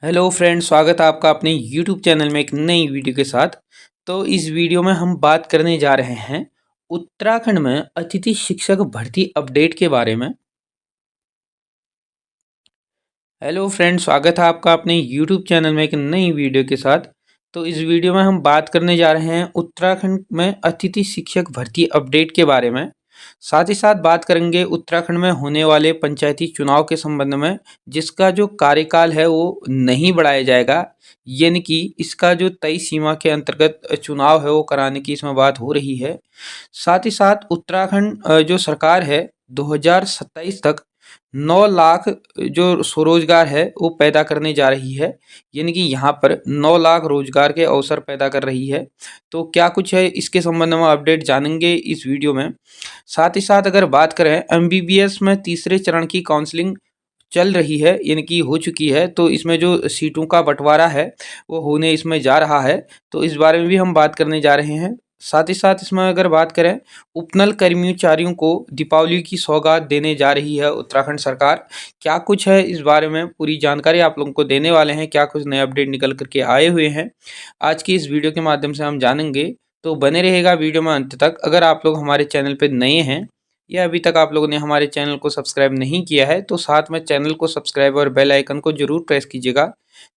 Hello friends, स्वागत है आपका अपने यूट्यूब चैनल में एक नई वीडियो के साथ। तो इस वीडियो में हम बात करने जा रहे हैं उत्तराखंड में अतिथि शिक्षक भर्ती अपडेट के बारे में। हेलो फ्रेंड्स, स्वागत है आपका अपने यूट्यूब चैनल में एक नई वीडियो के साथ। तो इस वीडियो में हम बात करने जा रहे हैं उत्तराखंड में अतिथि शिक्षक भर्ती अपडेट के बारे में। साथ ही साथ बात करेंगे उत्तराखंड में होने वाले पंचायती चुनाव के संबंध में, जिसका जो कार्यकाल है वो नहीं बढ़ाया जाएगा, यानी कि इसका जो तय सीमा के अंतर्गत चुनाव है वो कराने की इसमें बात हो रही है। साथ ही साथ उत्तराखंड जो सरकार है 2027 तक 9 लाख जो स्वरोजगार है वो पैदा करने जा रही है, यानी कि यहाँ पर 9 लाख रोजगार के अवसर पैदा कर रही है। तो क्या कुछ है इसके संबंध में अपडेट जानेंगे इस वीडियो में। साथ ही साथ अगर बात करें एमबीबीएस में तीसरे चरण की काउंसलिंग चल रही है, यानी कि हो चुकी है, तो इसमें जो सीटों का बंटवारा है वो होने इसमें जा रहा है, तो इस बारे में भी हम बात करने जा रहे हैं। साथ ही साथ इसमें अगर बात करें उपनल कर्मचारियों को दीपावली की सौगात देने जा रही है उत्तराखंड सरकार। क्या कुछ है इस बारे में पूरी जानकारी आप लोगों को देने वाले हैं, क्या कुछ नए अपडेट निकल करके आए हुए हैं आज की इस वीडियो के माध्यम से हम जानेंगे। तो बने रहेगा वीडियो में अंत तक। अगर आप लोग हमारे चैनल पर नए हैं या अभी तक आप लोगों ने हमारे चैनल को सब्सक्राइब नहीं किया है तो साथ में चैनल को सब्सक्राइब और बेल आइकन को जरूर प्रेस कीजिएगा,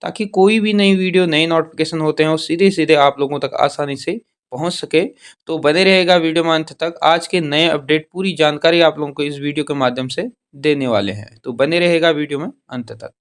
ताकि कोई भी नई वीडियो नए नोटिफिकेशन होते हैं वो सीधे सीधे आप लोगों तक आसानी से पहुंच सके। तो बने रहेगा वीडियो में अंत तक। आज के नए अपडेट पूरी जानकारी आप लोगों को इस वीडियो के माध्यम से देने वाले हैं, तो बने रहेगा वीडियो में अंत तक।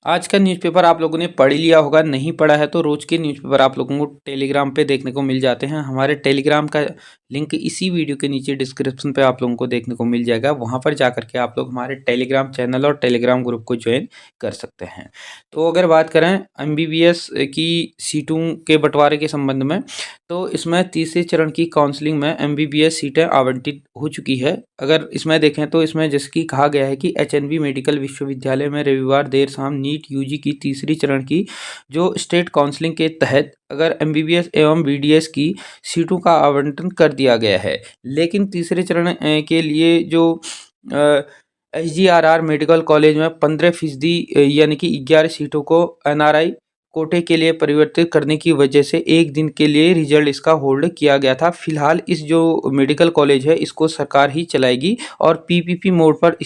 आज का न्यूज़पेपर आप लोगों ने पढ़ लिया होगा, नहीं पढ़ा है तो रोज़ के न्यूज़पेपर आप लोगों को टेलीग्राम पे देखने को मिल जाते हैं। हमारे टेलीग्राम का लिंक इसी वीडियो के नीचे डिस्क्रिप्शन पे आप लोगों को देखने को मिल जाएगा। वहाँ पर जा करके आप लोग हमारे टेलीग्राम चैनल और टेलीग्राम ग्रुप को ज्वाइन कर सकते हैं। तो अगर बात करें एमबीबीएस की सीटों के बंटवारे के संबंध में, तो इसमें तीसरे चरण की काउंसलिंग में एमबीबीएस सीटें आवंटित हो चुकी है। अगर इसमें देखें तो इसमें जैसे कि कहा गया है कि एचएनबी मेडिकल विश्वविद्यालय में रविवार देर शाम नीट यूजी की तीसरी चरण की जो स्टेट काउंसलिंग के तहत अगर एमबीबीएस एवं बीडीएस की सीटों का आवंटन कर दिया गया है, लेकिन तीसरे चरण के लिए जो एसजीआरआर मेडिकल कॉलेज में 15% यानी कि 11 सीटों को एनआरआई कोटे के लिए परिवर्तित करने की वजह से एक दिन के लिए रिजल्ट इसका होल्ड किया गया था। फिलहाल इस जो मेडिकल कॉलेज है इसको सरकार ही चलाएगी और पीपीपी मोड पर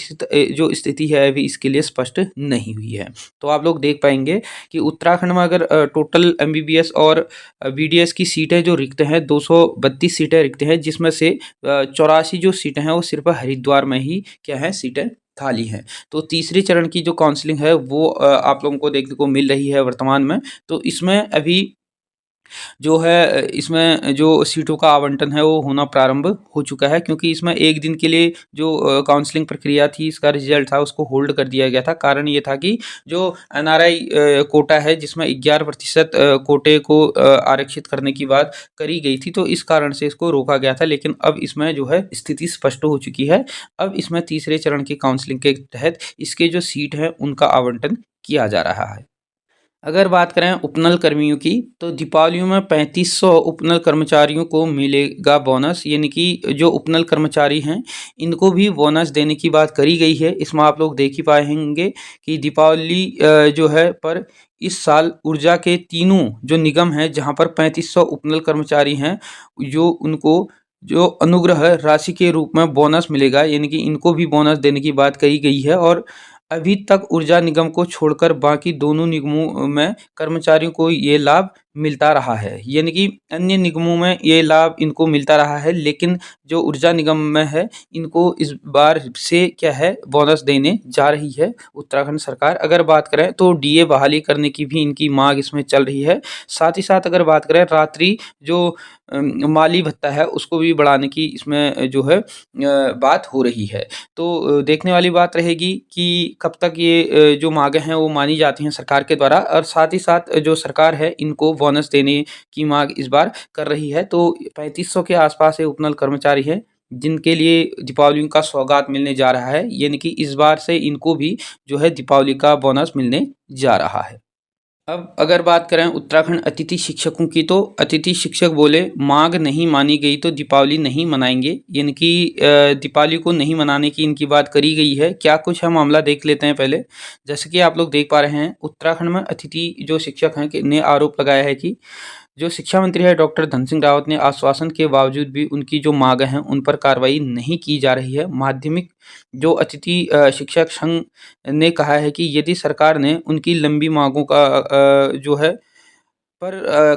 जो स्थिति है अभी इसके लिए स्पष्ट नहीं हुई है। तो आप लोग देख पाएंगे कि उत्तराखंड में अगर टोटल एमबीबीएस और बीडीएस की सीटें जो रिक्त हैं 232 सीटें रिक्त हैं, जिसमें से 84 जो सीटें हैं वो सिर्फ हरिद्वार में ही क्या है सीटें खाली हैं। तो तीसरे चरण की जो काउंसलिंग है वो आप लोगों को देखने को मिल रही है वर्तमान में। तो इसमें अभी जो है इसमें जो सीटों का आवंटन है वो होना प्रारंभ हो चुका है, क्योंकि इसमें एक दिन के लिए जो काउंसलिंग प्रक्रिया थी इसका रिजल्ट था उसको होल्ड कर दिया गया था। कारण ये था कि जो एनआरआई कोटा है जिसमें 11% कोटे को आरक्षित करने की बात करी गई थी, तो इस कारण से इसको रोका गया था। लेकिन अब इसमें जो है स्थिति स्पष्ट हो चुकी है। अब इसमें तीसरे चरण की काउंसलिंग के तहत इसके जो सीट हैं उनका आवंटन किया जा रहा है। अगर बात करें उपनल कर्मियों की, तो दीपावली में 3500 उपनल कर्मचारियों को मिलेगा बोनस, यानी कि जो उपनल कर्मचारी हैं इनको भी बोनस देने की बात करी गई है। इसमें आप लोग देख ही पाएंगे कि दीपावली जो है पर इस साल ऊर्जा के तीनों जो निगम हैं जहां पर 3500 उपनल कर्मचारी हैं, जो उनको जो अनुग्रह राशि के रूप में बोनस मिलेगा, यानी कि इनको भी बोनस देने की बात कही गई है। और अभी तक ऊर्जा निगम को छोड़कर बाकी दोनों निगमों में कर्मचारियों को ये लाभ मिलता रहा है, यानी कि अन्य निगमों में ये लाभ इनको मिलता रहा है, लेकिन जो ऊर्जा निगम में है इनको इस बार से क्या है बोनस देने जा रही है उत्तराखंड सरकार। अगर बात करें तो डीए बहाली करने की भी इनकी मांग इसमें चल रही है। साथ ही साथ अगर बात करें रात्रि जो माली भत्ता है उसको भी बढ़ाने की इसमें जो है बात हो रही है। तो देखने वाली बात रहेगी कि कब तक ये जो मांगें हैं वो मानी जाती हैं सरकार के द्वारा, और साथ ही साथ जो सरकार है इनको बोनस देने की मांग इस बार कर रही है। तो 3500 के आसपास ये उपनल कर्मचारी है जिनके लिए दीपावली का सौगात मिलने जा रहा है, यानी कि इस बार से इनको भी जो है दीपावली का बोनस मिलने जा रहा है। अब अगर बात करें उत्तराखंड अतिथि शिक्षकों की, तो अतिथि शिक्षक बोले मांग नहीं मानी गई तो दीपावली नहीं मनाएंगे, यानी कि दीपावली को नहीं मनाने की इनकी बात करी गई है। क्या कुछ है मामला देख लेते हैं पहले। जैसे कि आप लोग देख पा रहे हैं, उत्तराखंड में अतिथि जो शिक्षक हैं ने आरोप लगाया है कि जो शिक्षा मंत्री है डॉक्टर धन सिंह रावत ने आश्वासन के बावजूद भी उनकी जो मांग हैं उन पर कार्रवाई नहीं की जा रही है। माध्यमिक जो अतिथि शिक्षक संघ ने कहा है कि यदि सरकार ने उनकी लंबी मांगों का जो है पर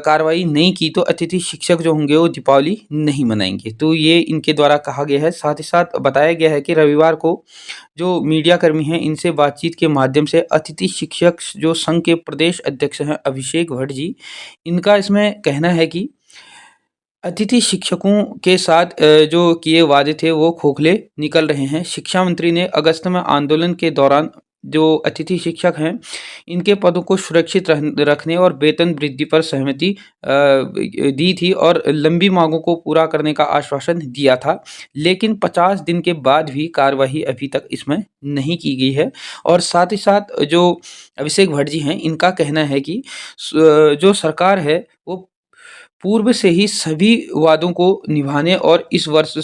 कार्रवाई नहीं की तो अतिथि शिक्षक जो होंगे वो दीपावली नहीं मनाएंगे। तो ये इनके द्वारा कहा गया है। साथ ही साथ बताया गया है कि रविवार को जो मीडिया कर्मी हैं इनसे बातचीत के माध्यम से अतिथि शिक्षक जो संघ के प्रदेश अध्यक्ष हैं अभिषेक भट्ट जी, इनका इसमें कहना है कि अतिथि शिक्षकों के साथ जो किए वादे थे वो खोखले निकल रहे हैं। शिक्षा मंत्री ने अगस्त में आंदोलन के दौरान जो अतिथि शिक्षक हैं इनके पदों को सुरक्षित रखने और वेतन वृद्धि पर सहमति दी थी और लंबी मांगों को पूरा करने का आश्वासन दिया था। लेकिन 50 दिन के बाद भी कार्यवाही अभी तक इसमें नहीं की गई है। और साथ ही साथ जो अभिषेक भट्ट जी हैं इनका कहना है कि जो सरकार है वो पूर्व से ही सभी वादों को निभाने और इस वर्ष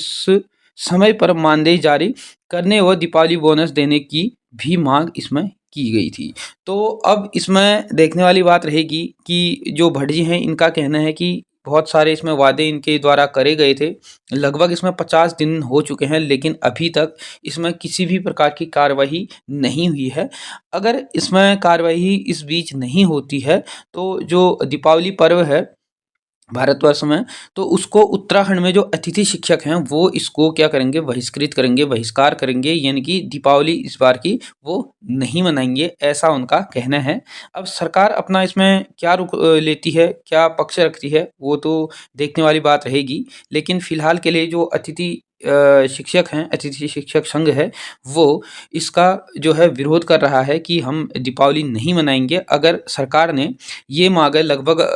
समय पर मानदेय जारी करने व दीपावली बोनस देने की भी मांग इसमें की गई थी। तो अब इसमें देखने वाली बात रहेगी कि जो भट्ट जी हैं इनका कहना है कि बहुत सारे इसमें वादे इनके द्वारा करे गए थे। लगभग इसमें 50 दिन हो चुके हैं लेकिन अभी तक इसमें किसी भी प्रकार की कार्यवाही नहीं हुई है। अगर इसमें कार्यवाही इस बीच नहीं होती है तो जो दीपावली पर्व है भारतवर्ष में, तो उसको उत्तराखंड में जो अतिथि शिक्षक हैं वो इसको क्या करेंगे, बहिष्कृत करेंगे, बहिष्कार करेंगे, यानी कि दीपावली इस बार की वो नहीं मनाएंगे, ऐसा उनका कहना है। अब सरकार अपना इसमें क्या रुख लेती है, क्या पक्ष रखती है, वो तो देखने वाली बात रहेगी। लेकिन फिलहाल के लिए जो अतिथि शिक्षक हैं, अतिथि शिक्षक संघ है, वो इसका जो है विरोध कर रहा है कि हम दीपावली नहीं मनाएंगे। अगर सरकार ने ये मांगे लगभग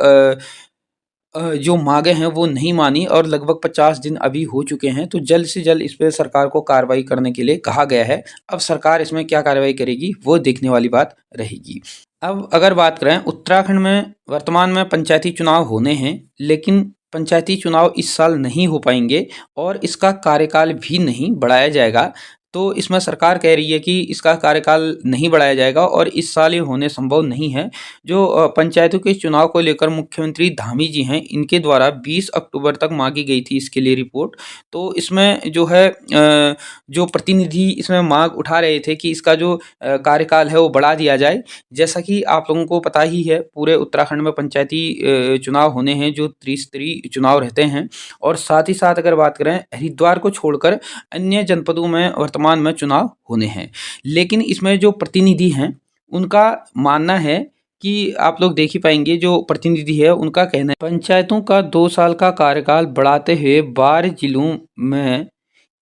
जो मांगे हैं वो नहीं मानी और लगभग 50 दिन अभी हो चुके हैं, तो जल्द से जल्द इस पे सरकार को कार्रवाई करने के लिए कहा गया है। अब सरकार इसमें क्या कार्रवाई करेगी वो देखने वाली बात रहेगी। अब अगर बात करें उत्तराखंड में वर्तमान में पंचायती चुनाव होने हैं, लेकिन पंचायती चुनाव इस साल नहीं हो पाएंगे और इसका कार्यकाल भी नहीं बढ़ाया जाएगा। तो इसमें सरकार कह रही है कि इसका कार्यकाल नहीं बढ़ाया जाएगा और इस साल ये होने संभव नहीं है। जो पंचायतों के चुनाव को लेकर मुख्यमंत्री धामी जी हैं इनके द्वारा 20 अक्टूबर तक मांगी गई थी इसके लिए रिपोर्ट। तो इसमें जो है जो प्रतिनिधि इसमें मांग उठा रहे थे कि इसका जो कार्यकाल है वो बढ़ा दिया जाए। जैसा कि आप लोगों को पता ही है पूरे उत्तराखंड में पंचायती चुनाव होने हैं जो त्रिस्तरीय चुनाव रहते हैं। और साथ ही साथ अगर बात करें हरिद्वार को छोड़कर अन्य जनपदों में वर्तमान में चुनाव होने हैं। लेकिन इसमें जो प्रतिनिधि हैं उनका मानना है कि आप लोग देख ही पाएंगे, जो प्रतिनिधि है उनका कहना है पंचायतों का 2 साल का कार्यकाल बढ़ाते हुए 12 जिलों में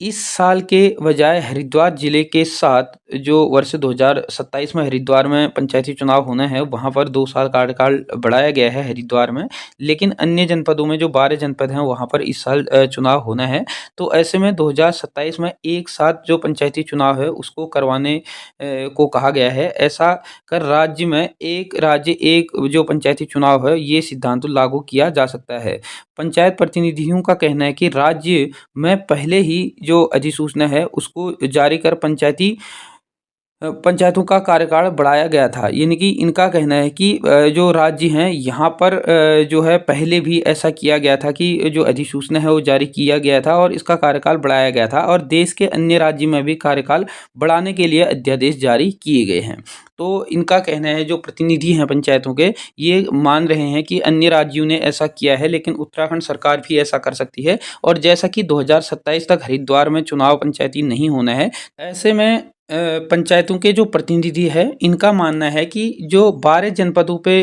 इस साल के बजाय हरिद्वार जिले के साथ जो वर्ष 2027 में हरिद्वार में पंचायती चुनाव होना है वहाँ पर 2 साल कार्यकाल बढ़ाया गया है हरिद्वार में। लेकिन अन्य जनपदों में जो 12 जनपद हैं वहाँ पर इस साल चुनाव होना है। तो ऐसे में 2027 में एक साथ जो पंचायती चुनाव है उसको करवाने को कहा गया है। ऐसा कर राज्य में एक राज्य एक जो पंचायती चुनाव है ये सिद्धांत लागू किया जा सकता है। पंचायत प्रतिनिधियों का कहना है कि राज्य में पहले ही जो अधिसूचना है उसको जारी कर पंचायतों का कार्यकाल बढ़ाया गया था। यानी कि इनका कहना है कि जो राज्य हैं यहाँ पर जो है पहले भी ऐसा किया गया था कि जो अधिसूचना है वो जारी किया गया था और इसका कार्यकाल बढ़ाया गया था और देश के अन्य राज्य में भी कार्यकाल बढ़ाने के लिए अध्यादेश जारी किए गए हैं। तो इनका कहना है जो प्रतिनिधि हैं पंचायतों के ये मान रहे हैं कि अन्य राज्यों ने ऐसा किया है लेकिन उत्तराखंड सरकार भी ऐसा कर सकती है। और जैसा कि 2027 तक हरिद्वार में चुनाव पंचायती नहीं होना है, ऐसे में पंचायतों के जो प्रतिनिधि है इनका मानना है कि जो 12 जनपदों पे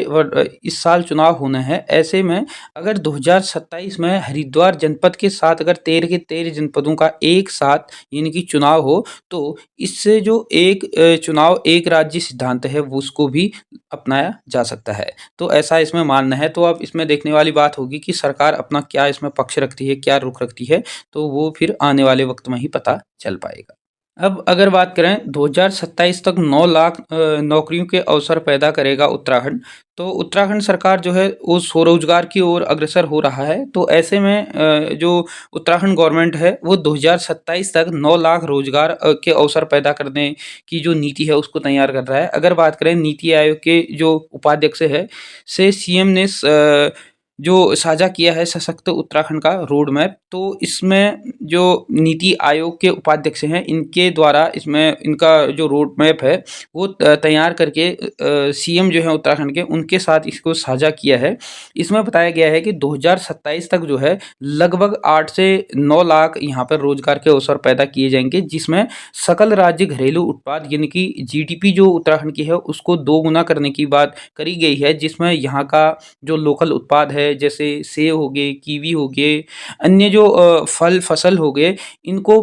इस साल चुनाव होना है, ऐसे में अगर 2027 में हरिद्वार जनपद के साथ अगर 13 के 13 जनपदों का एक साथ यानी कि चुनाव हो तो इससे जो एक चुनाव एक राज्य सिद्धांत है वो उसको भी अपनाया जा सकता है। तो ऐसा इसमें मानना है। तो अब इसमें देखने वाली बात होगी कि सरकार अपना क्या इसमें पक्ष रखती है, क्या रुख रखती है, तो वो फिर आने वाले वक्त में ही पता चल पाएगा। अब अगर बात करें 2027 तक 9 लाख नौकरियों के अवसर पैदा करेगा उत्तराखंड। तो उत्तराखंड सरकार जो है वो स्वरोजगार की ओर अग्रसर हो रहा है। तो ऐसे में जो उत्तराखंड गवर्नमेंट है वो 2027 तक 9 लाख रोजगार के अवसर पैदा करने की जो नीति है उसको तैयार कर रहा है। अगर बात करें नीति आयोग के जो उपाध्यक्ष है से सीएम ने जो साझा किया है सशक्त उत्तराखंड का रोड मैप। तो इसमें जो नीति आयोग के उपाध्यक्ष हैं इनके द्वारा इसमें इनका जो रोड मैप है वो तैयार करके सीएम जो है उत्तराखंड के उनके साथ इसको साझा किया है। इसमें बताया गया है कि 2027 तक जो है लगभग 8 से 9 लाख यहाँ पर रोजगार के अवसर पैदा किए जाएंगे, जिसमें सकल राज्य घरेलू उत्पाद यानी कि जीडीपी जो उत्तराखंड की है उसको 2 गुना करने की बात करी गई है, जिसमें यहाँ का जो लोकल उत्पाद है जैसे सेब हो गए, कीवी हो गए, अन्य जो फल फसल हो गए, इनको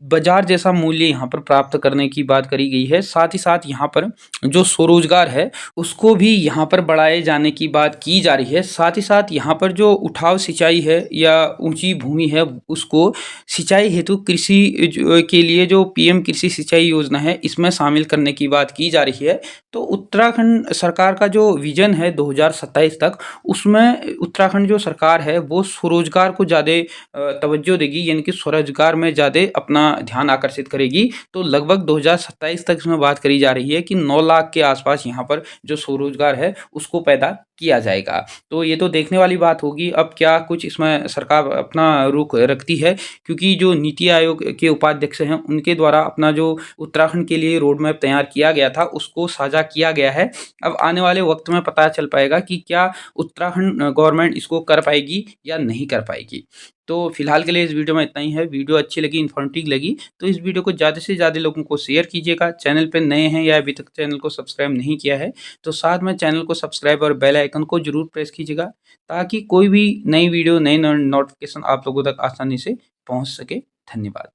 बाजार जैसा मूल्य यहाँ पर प्राप्त करने की बात करी गई है। साथ ही साथ यहाँ पर जो स्वरोजगार है उसको भी यहाँ पर बढ़ाए जाने की बात की जा रही है। साथ ही साथ यहाँ पर जो उठाव सिंचाई है या ऊंची भूमि है उसको सिंचाई हेतु कृषि के लिए जो पीएम कृषि सिंचाई योजना है इसमें शामिल करने की बात की जा रही है। तो उत्तराखंड सरकार का जो विजन है 2027 तक, उसमें उत्तराखंड जो सरकार है वो स्वरोजगार को ज़्यादा तवज्जो देगी, यानी कि स्वरोजगार में ज़्यादा अपना ध्यान आकर्षित करेगी। तो लगभग 2027 तक इसमें बात करी जा रही है कि 9 लाख के आसपास यहाँ पर जो स्वरोजगार है उसको पैदा किया जाएगा। तो ये तो देखने वाली बात होगी अब क्या कुछ इसमें सरकार अपना रुख रखती है, क्योंकि जो नीति आयोग के उपाध्यक्ष हैं उनके द्वारा अपना जो उत्तराखंड के लिए रोड मैप तैयार किया गया था उसको साझा किया गया है। अब आने वाले वक्त में पता चल पाएगा कि क्या उत्तराखंड गवर्नमेंट इसको कर पाएगी या नहीं कर पाएगी। तो फिलहाल के लिए इस वीडियो में इतना ही है। वीडियो अच्छी लगी, इन्फॉर्मेटिव लगी तो इस वीडियो को ज़्यादा से ज़्यादा लोगों को शेयर कीजिएगा। चैनल पे नए हैं या अभी तक चैनल को सब्सक्राइब नहीं किया है तो साथ में चैनल को सब्सक्राइब और बेल आइकन को जरूर प्रेस कीजिएगा, ताकि कोई भी नई वीडियो नई नोटिफिकेशन आप लोगों तक आसानी से पहुंच सके। धन्यवाद।